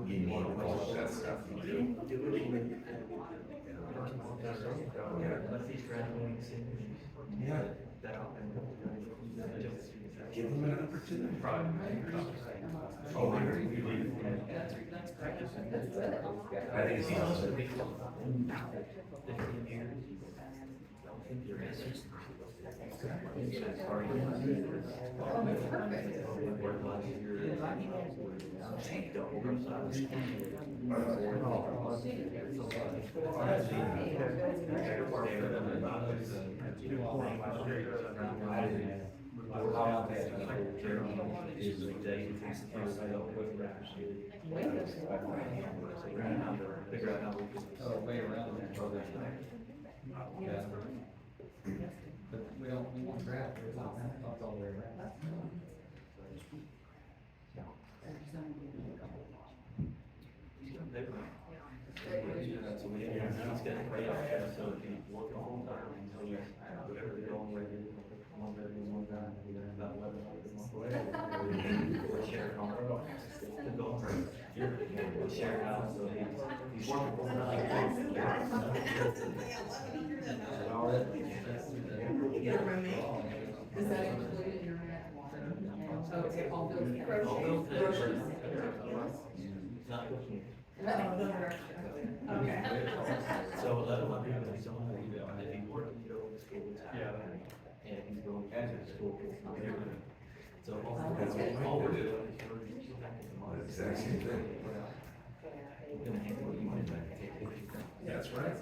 You need all that stuff to do. Yeah. Give them an opportunity. Oh, I think it's awesome. But we don't grab it, it's all the way around. Share house, so he's working for Is that included in your net water? Okay, all those groceries. not looking. Okay. So a lot of people, he's on, if he works, he goes to school. And he's going to school. So all we're doing is The exact same thing. we're gonna handle what you want to take. That's right.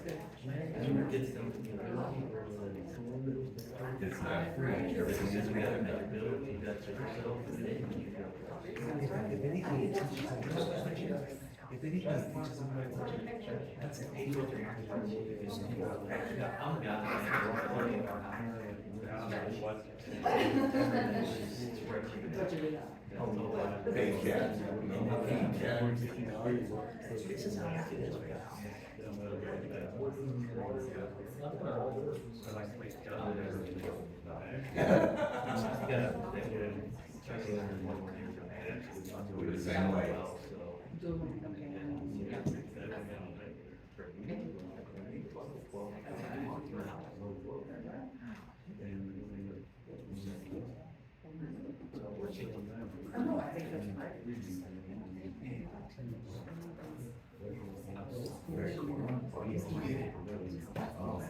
And get them, It's not free. everything is, we gotta make a bill, you gotta check yourself. If anything, it teaches them. If anything, it teaches them. That's it. I'm a guy. Hey, cat. This is how it is. We're the same way. Oh, I think that's right. Very cool. Oh.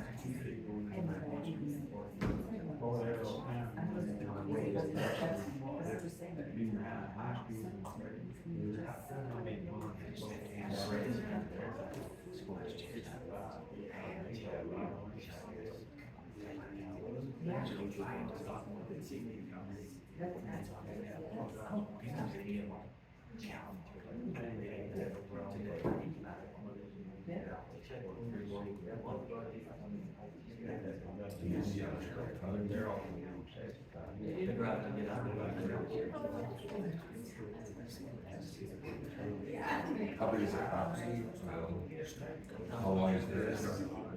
How big is that property? How long is this?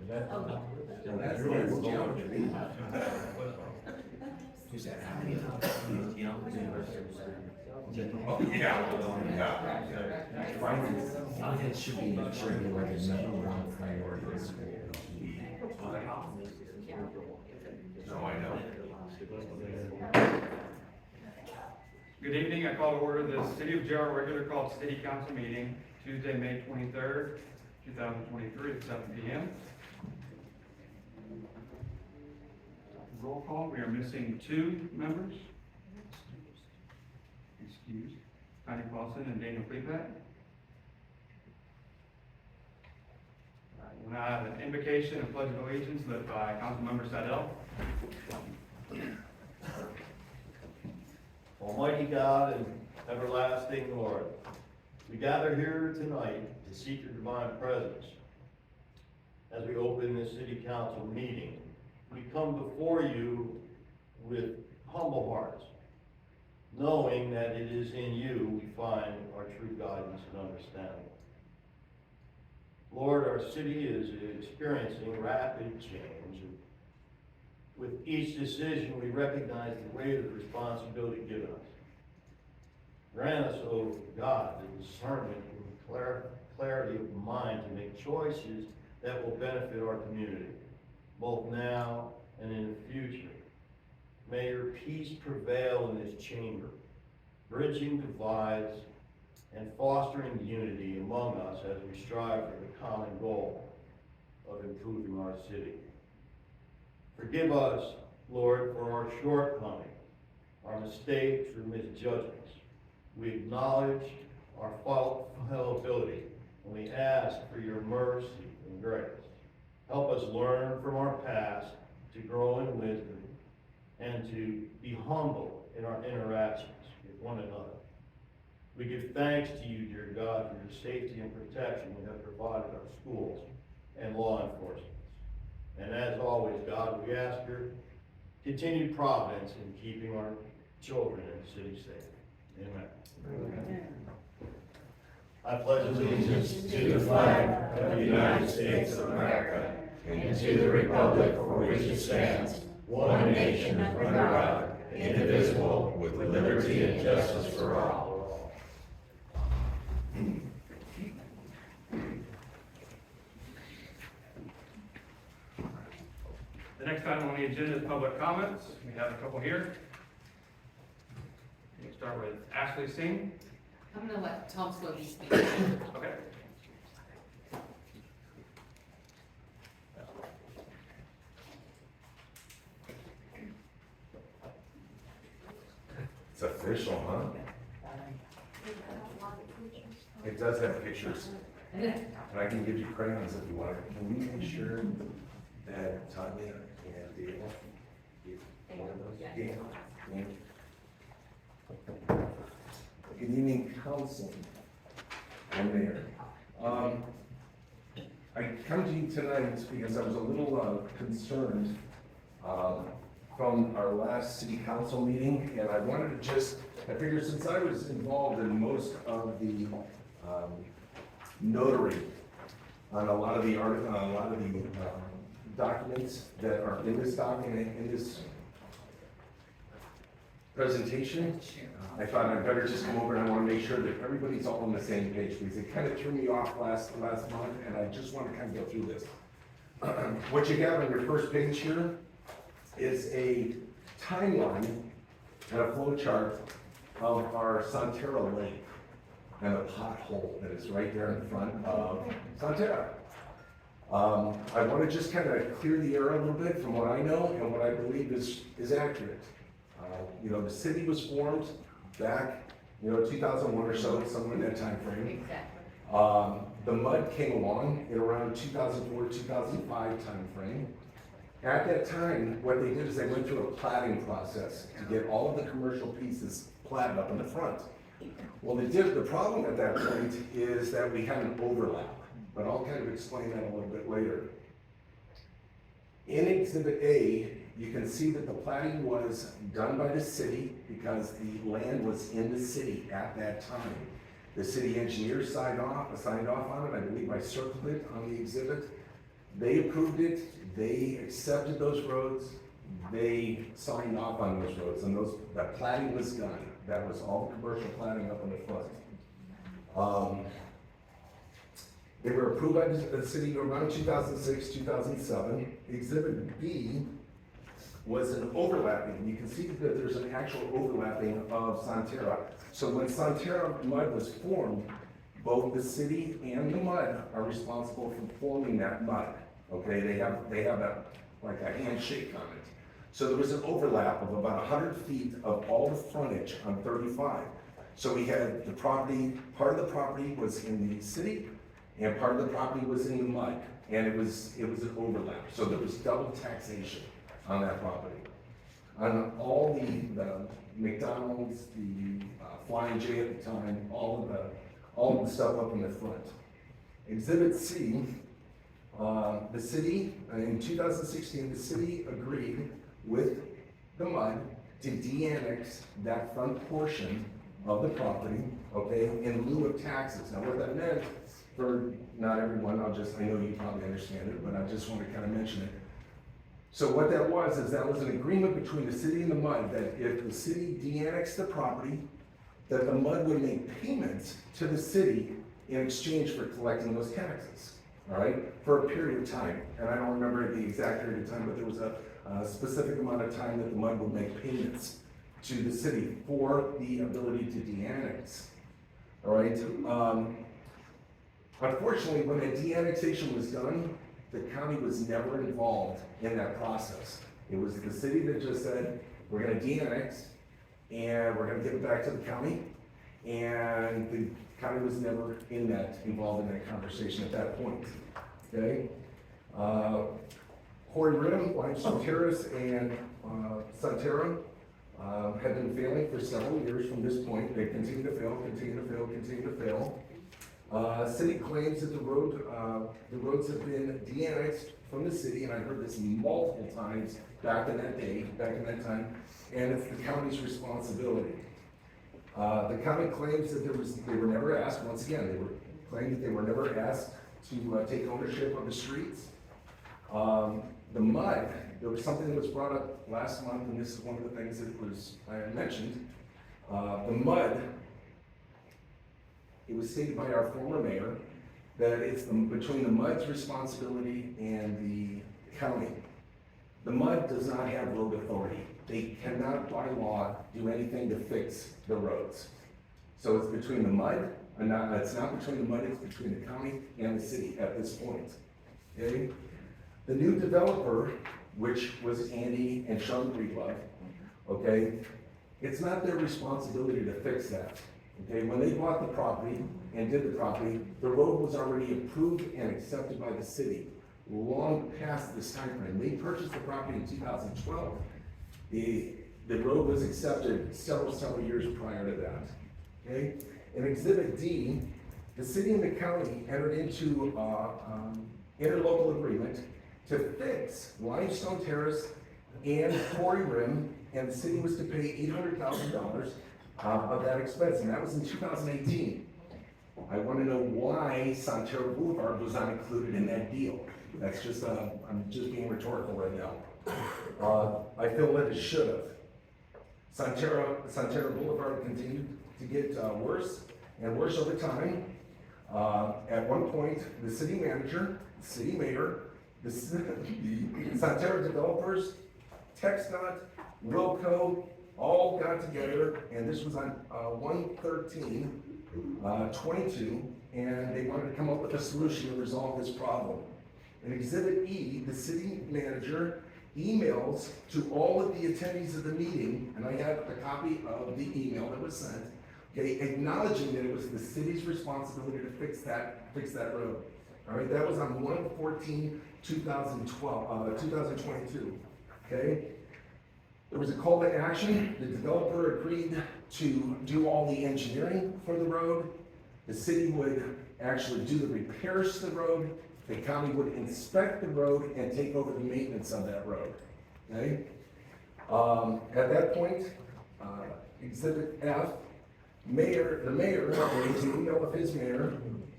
That's really cool. Who's that? How many? Oh, yeah. Finance should be like a number one priority in school. No, I know. Good evening. I call to order the City of Jarrell regular called City Council meeting, Tuesday, May 23rd, 2023 at 7 p.m. Roll call, we are missing 2 members. Excused. Connie Paulson and Daniel Kleepak. We'll now have an invocation and pledge of allegiance led by Councilmember Sidell. Almighty God and everlasting Lord, we gather here tonight to seek your divine presence. As we open this city council meeting, we come before you with humble hearts, knowing that it is in you we find our true guidance and understanding. Lord, our city is experiencing rapid change. With each decision, we recognize the weight of the responsibility given us. Grant us, O God, the discernment and clarity of mind to make choices that will benefit our community, both now and in the future. May your peace prevail in this chamber, bridging divides and fostering unity among us as we strive for the common goal of improving our city. Forgive us, Lord, for our shortcomings, our mistakes or misjudgments. We acknowledge our fallibility, and we ask for your mercy and grace. Help us learn from our past to grow in wisdom and to be humble in our interactions with one another. We give thanks to you, dear God, for your safety and protection you have provided our schools and law enforcement. And as always, God, we ask your continued providence in keeping our children and the city safe. Amen. I pledge Allegiance to the flag of the United States of America and to the republic for which it stands, one nation under God, indivisible, with liberty and justice for all. The next item on the agenda is public comments. We have a couple here. We'll start with Ashley Singh. I'm gonna let Tom Slocum speak. Okay. It's official, huh? It does have pictures. And I can give you crayons if you want. Can we make sure that Tanya and Dale get one of those? Yeah. Good evening, council and mayor. I come to you tonight because I was a little concerned from our last city council meeting, and I wanted to I figured since I was involved in most of the notary on a lot of the documents that are in this document, in this presentation, I thought I'd better just come over and I want to make sure that everybody's all on the same page, because it kind of threw me off last month, and I just want to kind of go through this. What you have on your first page here is a timeline and a flow chart of our Santera Lake and a pothole that is right there in front of Santera. I want to just kind of clear the air a little bit from what I know and what I believe is accurate. You know, the city was formed back, 2001 or so, somewhere in that time frame. Exactly. The mud came along in around 2004, 2005 time frame. At that time, what they did is they went through a platting process to get all of the commercial pieces platted up in the front. Well, the problem at that point is that we had an overlap, but I'll kind of explain that a little bit later. In Exhibit A, you can see that the platting was done by the city because the land was in the city at that time. The city engineer signed off on it. I believe I circled it on the exhibit. They approved it, they accepted those roads, they signed off on those roads, and that platting was done. That was all the commercial platting up in the front. They were approved by the city around 2006, 2007. Exhibit B was an overlapping. You can see that there's an actual overlapping of Santera. So when Santera mud was formed, both the city and the mud are responsible for forming that mud. Okay, they have like a handshake on it. So there was an overlap of about 100 feet of all the frontage on 35. So we had the property, part of the property was in the city, and part of the property was in the mud, and it was an overlap. So there was double taxation on that property. On all the McDonald's, the Flying J at the time, all of the stuff up in the front. Exhibit C, the city, in 2016, the city agreed with the mud to de-annex that front portion of the property, okay, in lieu of taxes. Now what that meant for not everyone, I know you probably understand it, but I just want to kind of mention it. So what that was, is that was an agreement between the city and the MUD, that if the city de-annexed the property, that the MUD would make payments to the city in exchange for collecting those taxes, all right, for a period of time. And I don't remember the exact period of time, but there was a specific amount of time that the MUD would make payments to the city for the ability to de-annex, all right? Unfortunately, when the de-annexation was done, the county was never involved in that process. It was the city that just said, we're gonna de-annex, and we're gonna give it back to the county, and the county was never involved in that conversation at that point, okay? Quarry Rim, Limestone Terrace, and Sunterra have been failing for several years from this point. They continue to fail, continue to fail, continue to fail. City claims that the roads have been de-annexed from the city, and I heard this multiple times back in that time, and it's the county's responsibility. The county claims that they were never asked, once again, they were claiming that they were never asked to take ownership of the streets. The MUD, there was something that was brought up last month, and this is one of the things that I had mentioned. The MUD, it was stated by our former mayor that it's between the MUD's responsibility and the county. The MUD does not have road authority. They cannot by law do anything to fix the roads. So it's between the MUD, it's not between the MUD, it's between the county and the city at this point, okay? The new developer, which was Andy and Sean Breedlove, okay, it's not their responsibility to fix that. Okay, when they bought the property and did the property, the road was already approved and accepted by the city long past this time frame. They purchased the property in 2012. The road was accepted several years prior to that. Okay, in Exhibit D, the city and the county entered into interlocal agreement to fix Limestone Terrace and Quarry Rim, and the city was to pay $800,000 of that expense, and that was in 2018. I want to know why Santerra Boulevard was not included in that deal. That's just, I'm just being rhetorical right now. I feel that it should have. Santerra Boulevard continued to get worse and worse over time. At one point, the city manager, the city mayor, the Santerra developers, TxDOT, Wilco, all got together, and this was on 1/13/22, and they wanted to come up with a solution to resolve this problem. In Exhibit E, the city manager emails to all of the attendees of the meeting, and I have a copy of the email that was sent, okay, acknowledging that it was the city's responsibility to fix that road. All right, that was on 1/14/2022, okay? There was a call to action. The developer agreed to do all the engineering for the road. The city would actually do the repairs to the road. The county would inspect the road and take over the maintenance of that road, okay? At that point, Exhibit F, the mayor raised an email of his mayor,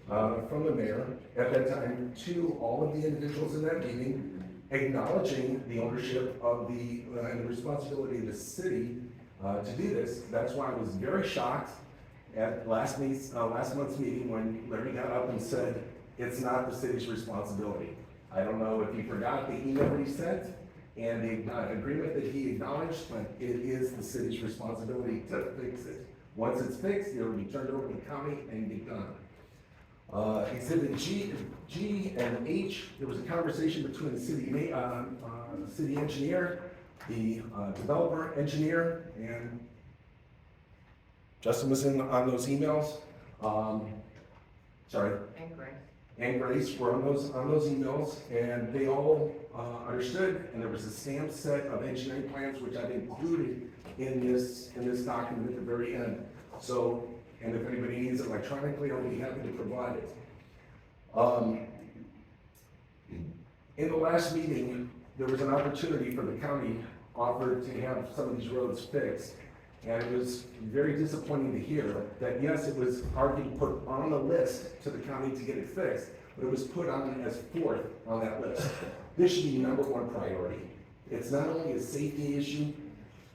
from the mayor at that time to all of the individuals in that meeting, acknowledging the ownership of and the responsibility of the city to do this. That's why I was very shocked at last month's meeting when Larry got up and said, it's not the city's responsibility. I don't know if he forgot the email that he sent and the agreement that he acknowledged, but it is the city's responsibility to fix it. Once it's fixed, it'll be turned over to the county and be done. Exhibit G and H, there was a conversation between the city engineer, the developer engineer, and Justin was on those emails. And Grace were on those emails, and they all understood, and there was a stamped set of engineering plans which I've included in this document at the very end. So, and if anybody needs it electronically, I'll be happy to provide it. In the last meeting, there was an opportunity for the county offered to have some of these roads fixed. And it was very disappointing to hear that, yes, it was already put on the list to the county to get it fixed, but it was put on as fourth on that list. This should be number one priority. It's not only a safety issue,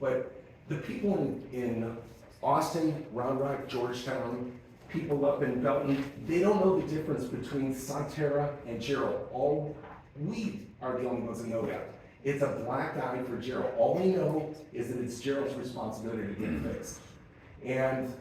but the people in Austin, Round Rock, Georgetown, people up in Belton, they don't know the difference between Sonterra and Jarrell. We are the only ones that know that. It's a black eye for Jarrell. All we know is that it's Jarrell's responsibility to get it fixed. And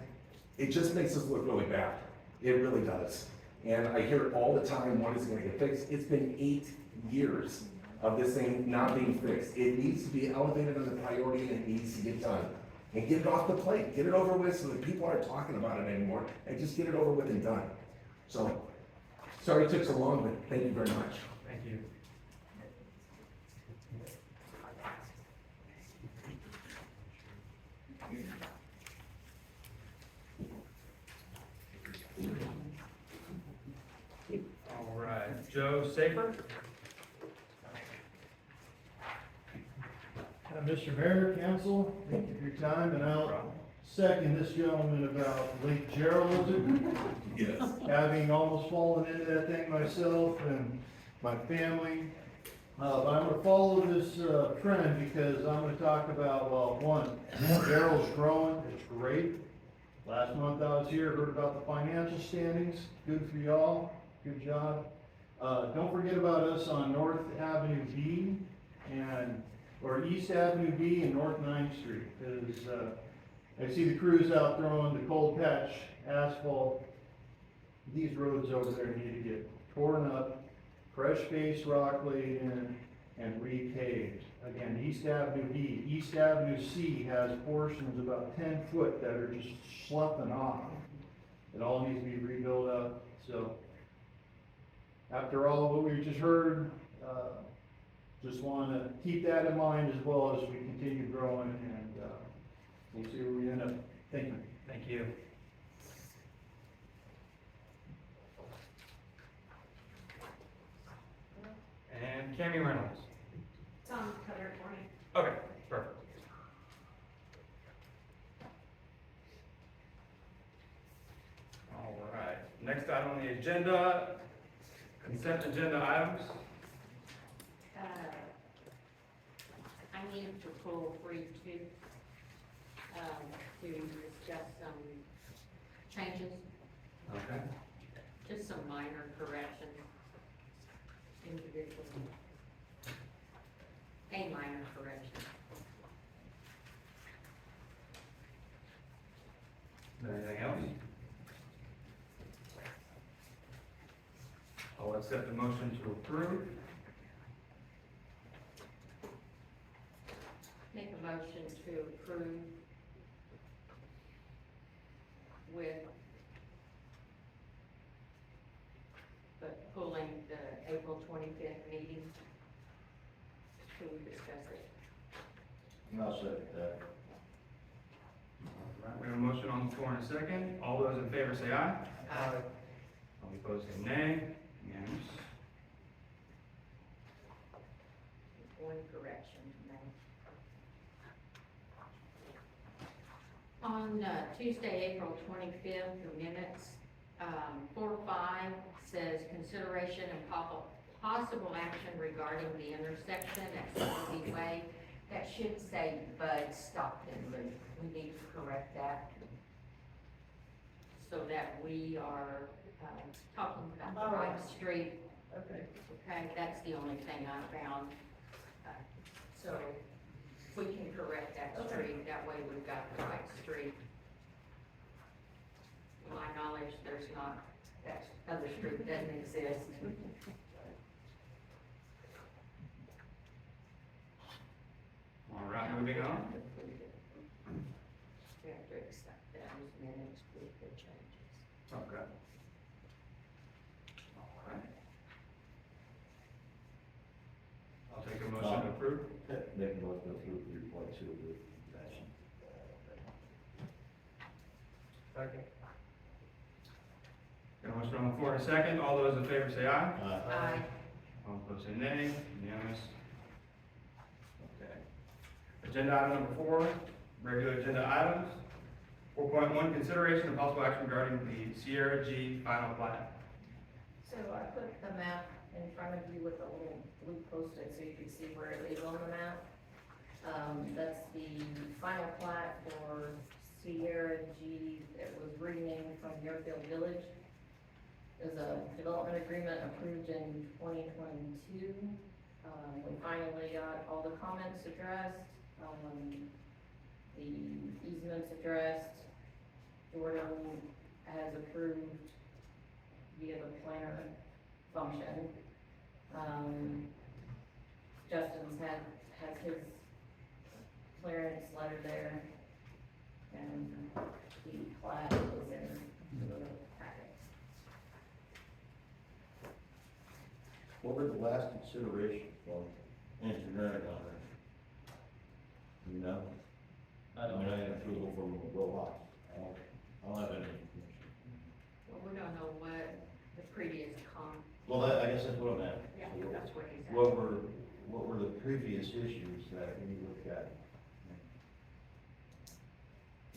it just makes us look really bad. It really does. And I hear it all the time, when is it gonna get fixed? It's been 8 years of this thing not being fixed. It needs to be elevated on the priority and it needs to get done. And get it off the plate, get it over with so that people aren't talking about it anymore, and just get it over with and done. So, sorry it took so long, but thank you very much. Thank you. All right, Joe Safer? Mr. Mayor, Council, thank you for your time, and I'll second this gentleman about Lake Jarrell. Yes. Having almost fallen into that thing myself and my family. But I'm gonna follow this, trend because I'm gonna talk about, well, one, Jarrell's growing, it's great. Last month I was here, heard about the financial standings, good for y'all, good job. Don't forget about us on North Avenue B or East Avenue B and North 9th Street, because, I see the crews out throwing the cold patch asphalt. These roads over there need to get torn up, fresh face rock laid in, and repaved. Again, East Avenue B, East Avenue C has portions about 10 foot that are just sloughing off. It all needs to be rebuilt up, so. After all what we just heard, just wanna keep that in mind as well as we continue growing, and, we'll see where we end up. Thank you. Thank you. And Cammy Reynolds? It's on cover for me. Okay, perfect. All right, next item on the agenda, consent agenda items. I needed to pull 3-2, to discuss some changes, Okay. just some minor corrections individually. A minor correction. Anything else? I'll accept the motion to approve. Make a motion to approve with, but pulling the April 25th meeting to discuss it. I'll second that. All right, we have a motion on the floor in a second. All those in favor say aye. Aye. All opposed say nay. Unanimous. One correction to make. On Tuesday, April 25th, the minutes, 4-5 says consideration and possible action regarding the intersection at Sylvie Way. That should say Bud stopped and loop. We need to correct that so that we are talking about the right street. Okay. Okay, that's the only thing I found. So if we can correct that street, that way we've got the right street. To my knowledge, there's not, that other street doesn't exist. All right, moving on. We have to accept those minutes with the changes. Okay. All right. I'll take a motion to approve. Make a motion to approve 3.2 with action. Second. Got a motion on the floor in a second. All those in favor say aye. Aye. All opposed say nay. Unanimous. Okay. Agenda item number 4, regular agenda items. 4.1, consideration and possible action regarding the Sierra G final plat. So I put the map in front of you with a little blue post-it so you can see where it is on the map. That's the final plat for Sierra G that was renamed from Muirfield Village. There's a development agreement approved in 2022. We finally got all the comments addressed, the easements addressed. Jordan has approved via the planner function. Justin's has his clearance letter there, and the plat is in the packet. What were the last considerations from engineering on it? You know? I don't mean, I know. had approval from the lot. I don't have any information. Well, we don't know what the previous Well, I guess that's what I'm at. yeah, that's what he's at. What were the previous issues that we looked at?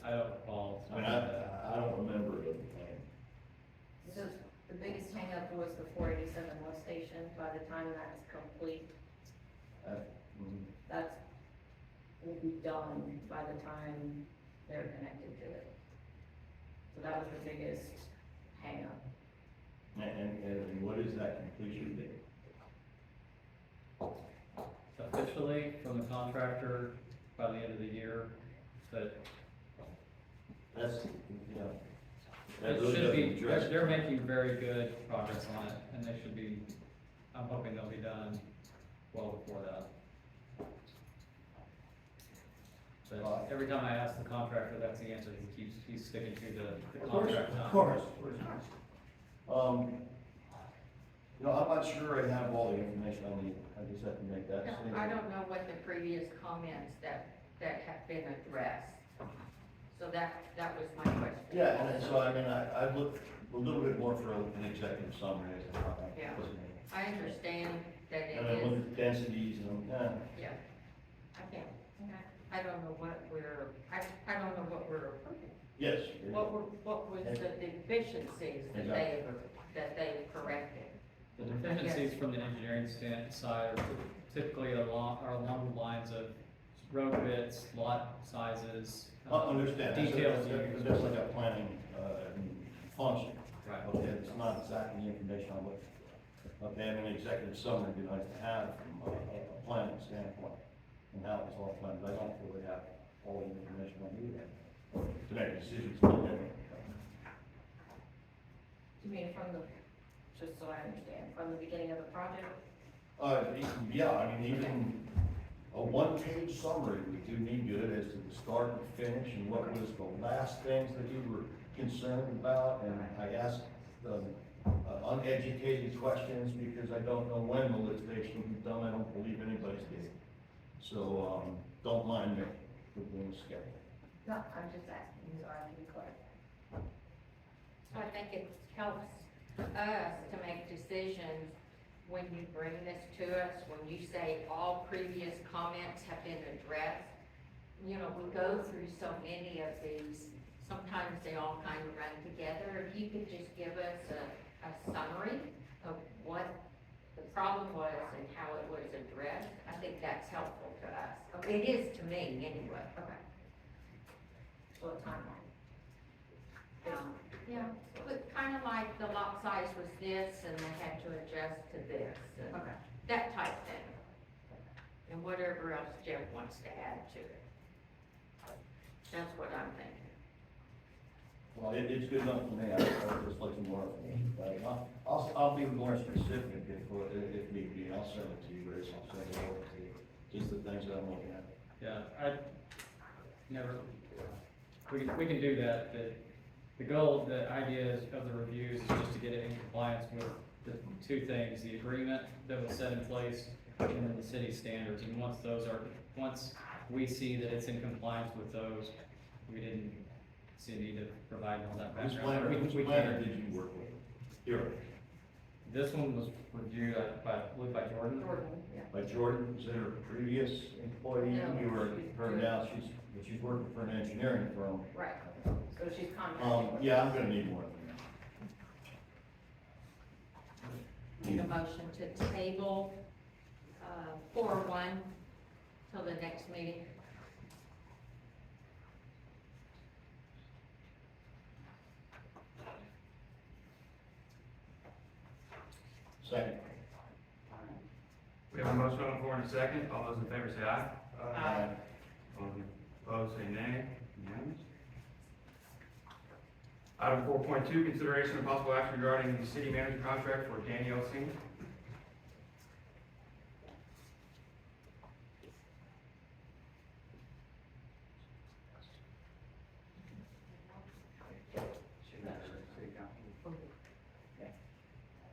I don't recall. I mean, I don't remember the, So the biggest hangup was the 487 lift station. By the time that's complete, that's, will be done by the time they're connected to it. So that was the biggest hangup. and what is that completion date? Officially, from the contractor, by the end of the year, but That's, yeah. That it really should be, doesn't address- they're making very good progress on it, and they should be, I'm hoping they'll be done well before that. But every time I ask the contractor, that's the answer, he's sticking to the Of course, contract time. of course. You know, I'm not sure I have all the information I need, I just have to make that No, statement. I don't know what the previous comments that have been addressed. So that was my question. Yeah, and so, I mean, I've looked a little bit more for an executive summary as to how that Yeah. was made. I understand that it And then is, look at densities and, yeah. I can't, I don't know what I don't know what we're approving. yes. What was the deficiencies that they corrected? The deficiencies from the engineering side are typically along the lines of road widths, lot sizes. Understand. Details That's like a planning, function. Right. Okay, it's not exactly the information I'm looking for. Okay, and an executive summary would be nice to have from a planning standpoint, and how it's all planned, but I don't really have all the information I need to make decisions. You mean from the, just so I understand, from the beginning of the project? Yeah, I mean, even a one-page summary would do me good as to the start and finish, and what was the last things that you were concerned about, and I asked, uneducated questions, because I don't know when the lift station will be done, I don't believe anybody's did. So, don't mind me for being skeptical. No, I'm just asking, so I can be clear. So I think it helps us to make decisions when you bring this to us, when you say all previous comments have been addressed. You know, we go through so many of these, sometimes they all kind of run together. If you could just give us a summary of what the problem was and how it was addressed, I think that's helpful to us. It is to me, anyway. Okay. So a timeline. Yeah, but kind of like the lot size was this, and they had to adjust to this, and that type thing. And whatever else Jeff wants to add to it. That's what I'm thinking. Well, it's good enough for me, I'll just like some more information, but I'll be more specific if need be, I'll send it to you, Grace, I'll send it over to you, just the things that I'm looking at. Yeah, I never, we can do that, but the goal, the idea of the reviews is just to get it in compliance with the two things, the agreement that was set in place and then the city standards, and once we see that it's in compliance with those, we didn't see a need to provide all that Whose background. planner, whose We planner can. did you work with? Here. This one was reviewed by Jordan. Jordan, yeah. By Jordan, is there a previous employee, No, you were, she's her doing- now, she's working for an engineering firm. Right, so she's contracted. Yeah, I'm gonna need more than that. Make a motion to table, 4-1 till the next meeting. Second. We have a motion on the floor in a second. All those in favor say aye. Aye. All those opposed say nay. Unanimous. Item 4.2, consideration of possible action regarding the city manager contract for Danielle Singh.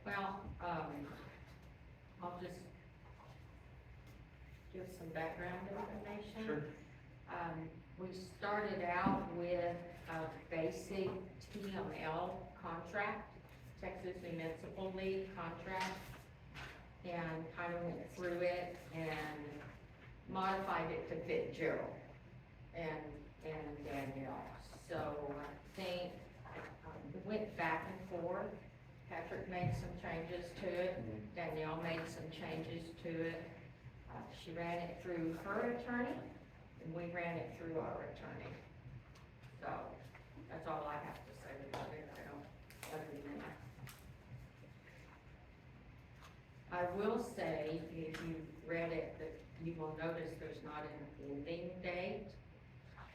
Well, I'll just give some background information. Sure. We started out with a basic TML contract, Texas Municipal League contract, and kind of went through it and modified it to fit Jarrell and Danielle. So I think, we went back and forth. Patrick made some changes to it, Danielle made some changes to it. She ran it through her attorney, and we ran it through our attorney. So, that's all I have to say about it, I don't, other than that. I will say, if you read it, that you will notice there's not an ending date,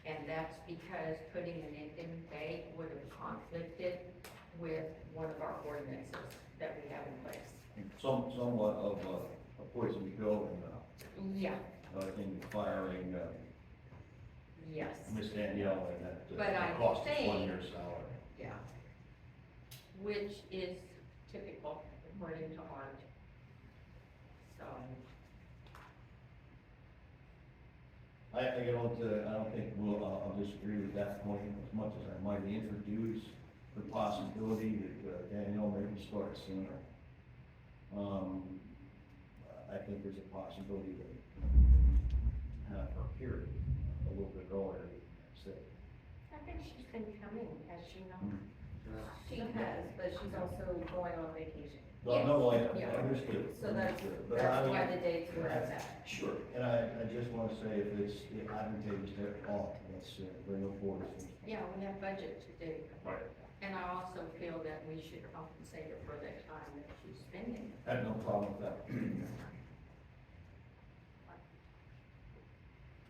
and that's because putting an ending date would have conflicted with one of our ordinances that we have in place. Somewhat of a poison pill Yeah, in firing, yes, Miss Danielle and that, But I cost us think- 1 year's salary. yeah. Which is typical according to art. So, I don't think I'll disagree with that point as much as I might introduce the possibility that Danielle maybe start sooner. I think there's a possibility that have her period a little bit earlier than said. I think she's been coming, has she not? She has, but she's also going on vacation. No, I Yeah. understood. So that's But I mean- why the dates were at that. Sure, and I just want to say if it's advantageous to all, let's bring it forward. Yeah, we have budget to do. Right. And I also feel that we should compensate her for the time that she's spending. I have no problem with that.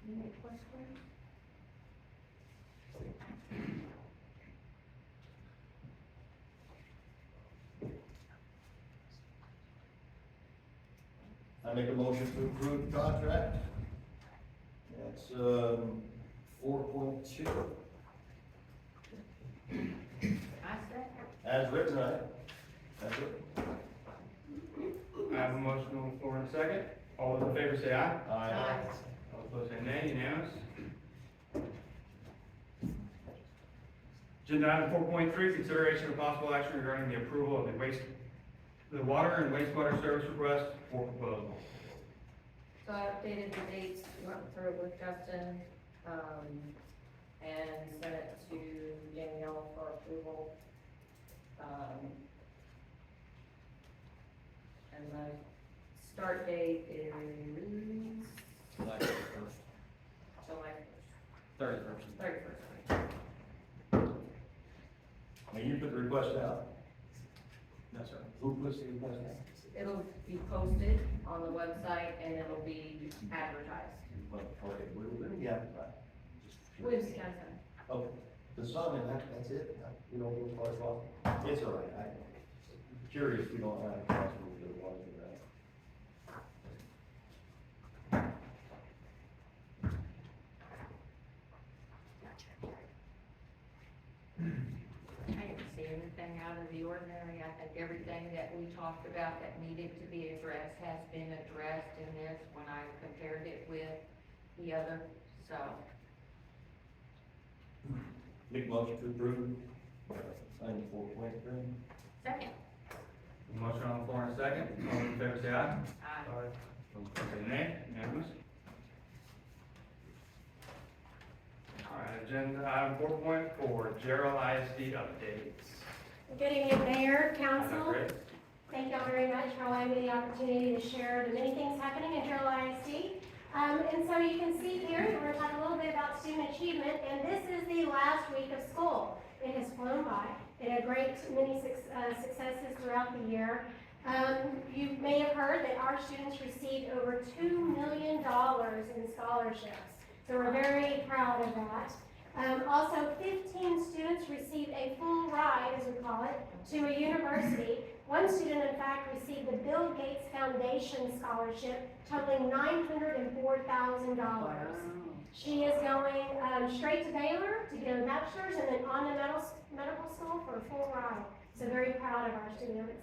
Any questions? I make a motion to approve the contract. That's, 4.2. I said, As written, right? As written. I have a motion on the floor in a second. All those in favor say aye. aye. All opposed say nay. Unanimous. Agenda item 4.3, consideration of possible action regarding the approval of the water and wastewater service request for proposal. So I updated the dates, went through it with Justin, and sent it to Danielle for approval. And the start date is July 1st, July 31st. 31st. When you put the request out, No, sir. who puts the request out? It'll be posted on the website and it'll be advertised. Okay, where do we advertise? Williams County Center. Okay, the sun and that's it? You don't go as far as possible? It's all right, I'm curious, we don't have possible to the water, right? I didn't see anything out of the ordinary. I think everything that we talked about that needed to be addressed has been addressed in this when I compared it with the other, so. Make motion to approve, item 4.3. Second. Motion on the floor in a second. All in favor, say aye. Aye. Say nay. Unanimous. All right, agenda item 4.4, Jarrell ISD updates. Good evening, Mayor, Council. Great. Thank y'all very much for allowing me the opportunity to share the many things happening in Jarrell ISD. And so you can see here, we're going to talk a little bit about student achievement, and this is the last week of school. It has flown by. It had many successes throughout the year. You may have heard that our students received over $2 million in scholarships. So we're very proud of that. Also, 15 students received a full ride, as we call it, to a university. One student, in fact, received the Bill Gates Foundation scholarship totaling $904,000. She is going straight to Baylor to get a bachelor's and then on to medical school for a full ride. So very proud of our students.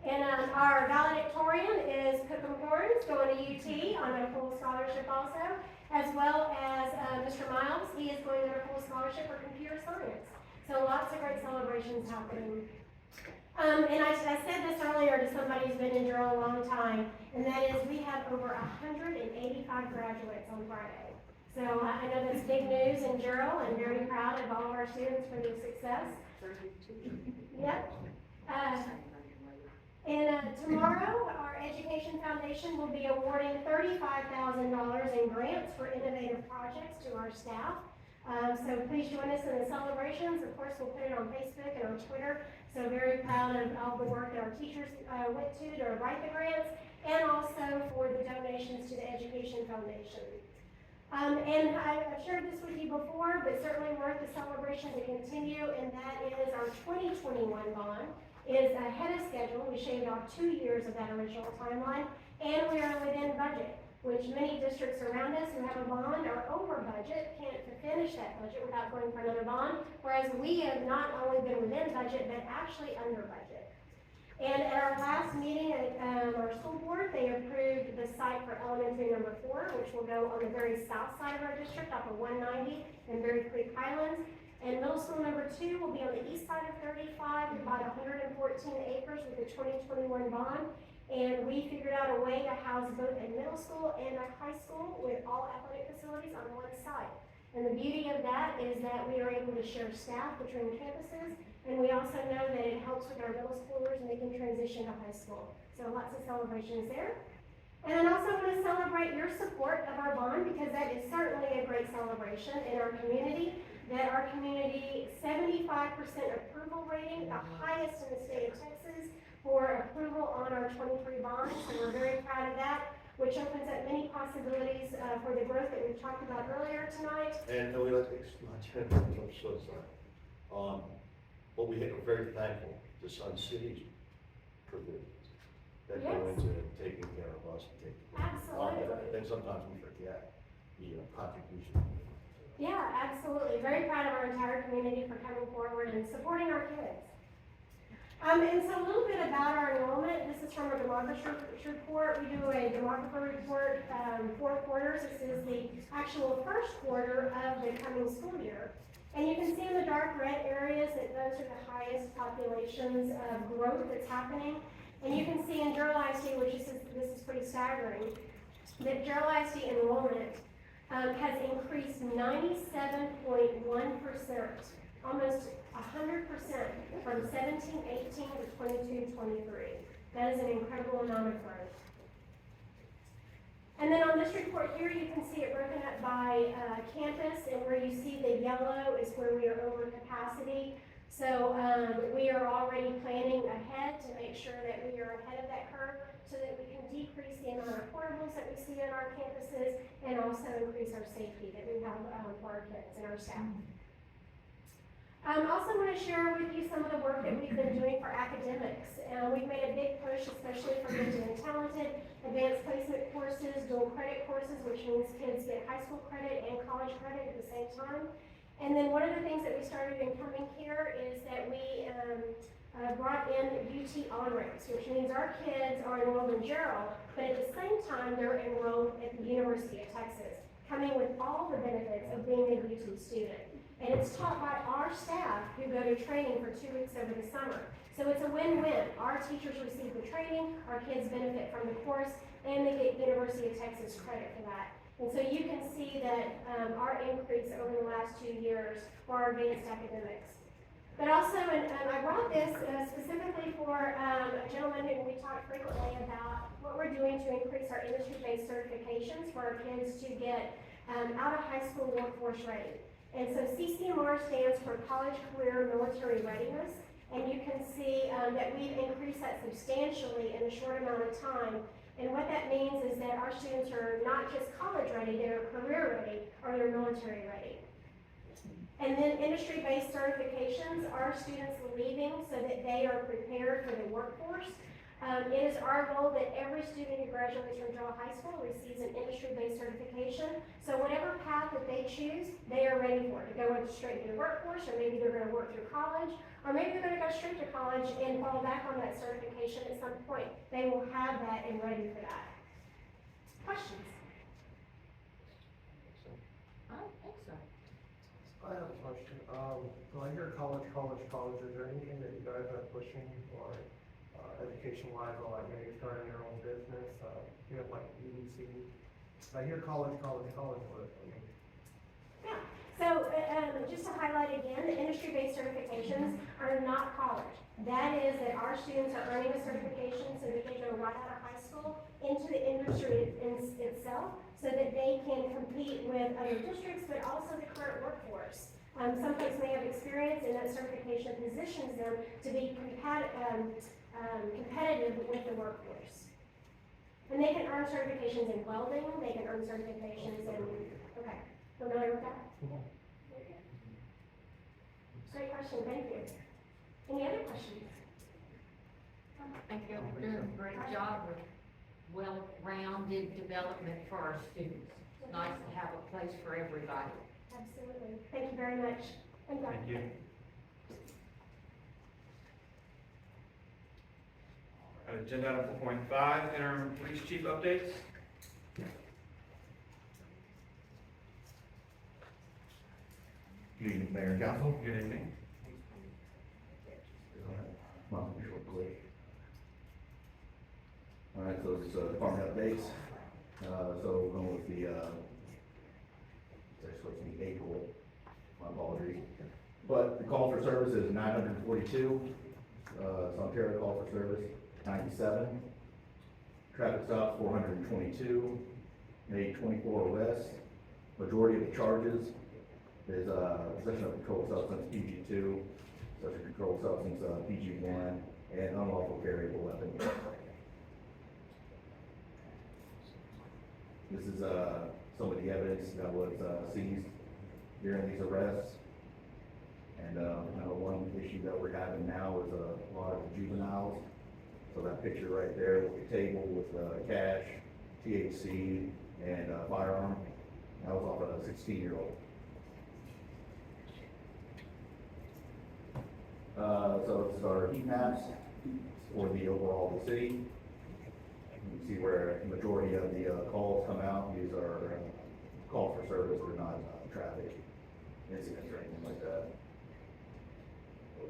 And our valedictorian is Cookham Horns going to UT on a full scholarship also, as well as Mr. Miles. He is going on a full scholarship for computer science. So lots of great celebrations happening. And I said this earlier to somebody who's been in Jarrell a long time, and that is we have over 185 graduates on Friday. So I know that's big news in Jarrell. I'm very proud of all of our students for their success. Yep. And tomorrow, our Education Foundation will be awarding $35,000 in grants for innovative projects to our staff. So please join us in the celebrations. Of course, we'll put it on Facebook and on Twitter. So very proud of all the work that our teachers went to write the grants, and also for the donations to the Education Foundation. And I've shared this with you before, but certainly worth the celebration to continue, and that is our 2021 bond is ahead of schedule. We shaved off 2 years of that original timeline, and we are within budget, which many districts around us who have a bond are over budget, can't finish that budget without going for another bond, whereas we have not only been within budget, but actually under budget. And at our last meeting at our school board, they approved the site for elementary number 4, which will go on the very south side of our district off of 190 in Berry Creek Highlands. And middle school number 2 will be on the east side of 35, about 114 acres with the 2021 bond. And we figured out a way to house both a middle school and a high school with all athletic facilities on one site. And the beauty of that is that we are able to share staff between campuses, and we also know that it helps with our middle schoolers making transition to high school. So lots of celebrations there. And I also want to celebrate your support of our bond, because that is certainly a great celebration in our community. That our community, 75% approval rating, the highest in the state of Texas for approval on our 23 bonds. So we're very proud of that, which opens up many possibilities for the growth that we've talked about earlier tonight. And we like to, I'm so sorry. But we're very thankful to Sun City's provisions that go Yes. into taking care of us and taking care of Absolutely. I think sometimes we forget the contribution. Yeah, absolutely. Very proud of our entire community for coming forward and supporting our kids. And so a little bit about our enrollment. This is from our demography report. We do a demography report 4 quarters. This is the actual first quarter of the coming school year. And you can see in the dark red areas that those are the highest populations of growth that's happening. And you can see in Jarrell ISD, which this is pretty staggering, that Jarrell ISD enrollment has increased 97.1%, almost 100% from 17-18 to 22-23. That is an incredible amount of growth. And then on this report here, you can see it broken up by campus, and where you see the yellow is where we are over capacity. So we are already planning ahead to make sure that we are ahead of that curve so that we can decrease the amount of portables that we see on our campuses and also increase our safety that we have for our kids and our staff. I also want to share with you some of the work that we've been doing for academics. We've made a big push, especially for gifted and talented, advanced placement courses, dual credit courses, which means kids get high school credit and college credit at the same time. And then one of the things that we started in coming here is that we brought in UT on-ramps, which means our kids are enrolled in Jarrell, but at the same time, they're enrolled at the University of Texas, coming with all the benefits of being a UT student. And it's taught by our staff who go to training for 2 weeks over the summer. So it's a win-win. Our teachers receive the training, our kids benefit from the course, and they get University of Texas credit for that. And so you can see that our increase over the last 2 years for our advanced academics. But also, and I brought this specifically for a gentleman who we talk frequently about what we're doing to increase our industry-based certifications for our kids to get out of high school workforce ready. And so CCMR stands for College Career Military Readiness. And you can see that we've increased that substantially in a short amount of time. And what that means is that our students are not just college ready, they're career ready or they're military ready. And then industry-based certifications, our students leaving so that they are prepared for the workforce. It is our goal that every student who graduates from Jarrell High School receives an industry-based certification. So whatever path that they choose, they are ready for it. To go straight to the workforce, or maybe they're going to work through college, or maybe they're going to go straight to college and fall back on that certification at some point. They will have that and ready for that. Questions? I don't think so. I have a question. When I hear college, is there anything that you guys are pushing for, education-wise, or like maybe starting your own business, you know, like EDC? I hear college, what? Yeah. So just to highlight again, the industry-based certifications are not college. That is that our students are earning a certification so that they go right out of high school into the industry itself so that they can compete with other districts, but also the current workforce. Some folks may have experience, and that certification positions them to be competitive with the workforce. And they can earn certifications in welding, they can earn certifications in, okay, familiar with that? Yeah. Great question, thank you. Any other questions? I feel we're doing a great job with well-rounded development for our students. It's nice to have a place for everybody. Absolutely. Thank you very much. Thank you. Thank you. Agenda item 4.5, interim police chief updates. Good evening, Mayor and Council. Good evening. Well, short quick. All right, so it's department updates. So going with the, it's supposed to be April, my apologies. But the call for service is 942. Ontario call for service 97. Traffic stops 422. Made 24 arrests. Majority of the charges is possession of controlled substance PG2, possession of controlled substance PG1, and unlawful carry of a weapon. This is some of the evidence that was seized during these arrests. And one issue that we're having now is a lot of juveniles. So that picture right there with the table with cash, THC, and firearm, that was off a 16-year-old. So this is our heat maps for the overall of the city. You can see where the majority of the calls come out. These are calls for service, they're not traffic incidents or anything like that.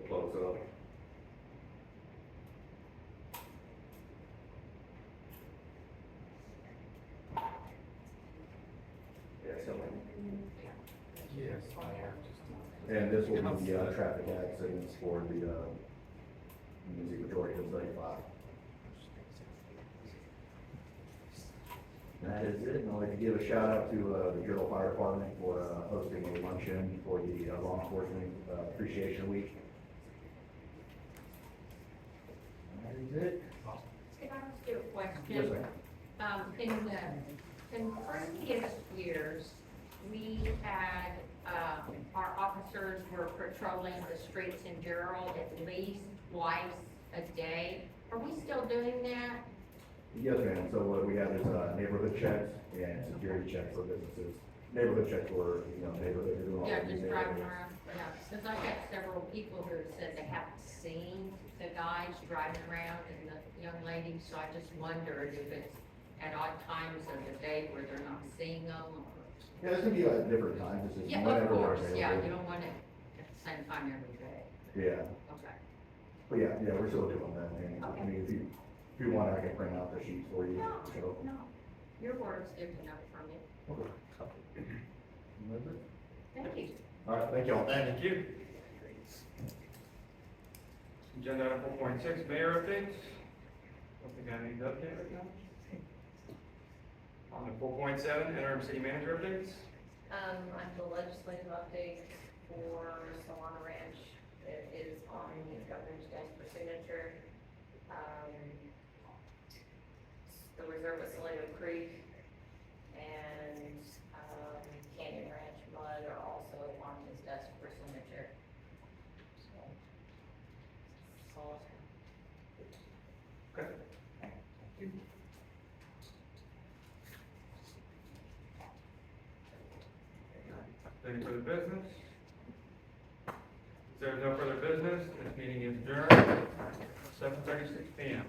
Close up. Yes. And this will be the traffic accidents for the, you can see majority of 35. That is it, and I'd like to give a shout out to the Jarrell Fire Department for hosting a luncheon for the Law Enforcement Appreciation Week. That is it. Can I ask you a question? Yes, ma'am. In previous years, we had, our officers were patrolling the streets in Jarrell at least twice a day. Are we still doing that? Yes, ma'am. So what we have is neighborhood checks and security checks for businesses. Neighborhood checks for, neighborhood. They're doing all Yeah, these just driving neighborhoods. around, yeah, because I've got several people who said they haven't seen the guys driving around and the young ladies, so I just wondered if it's at odd times of the day where they're not seeing them? Or- Yeah, it's gonna be at different times, it's just Yeah, whenever of they're course, yeah, available. you don't want it at the same time every day. Yeah, Okay. but yeah, we're still doing that, and I mean, if you want, I can print out the sheets for you, so. No, your word's good enough for me. Okay. Thank you. All right, thank y'all. Thank you. Agenda item 4.6, mayor updates. Don't think I need to update right now. On to 4.7, interim city manager updates. I'm the legislative update for Solana Ranch. It is on the governor's desk for signature. The reserve of Salado Creek and, Canyon Ranch Mud are also on his desk for signature. So, that's all I have. Okay. Thank you. Any further business? If there's no further business, this meeting is adjourned, 7:36 PM.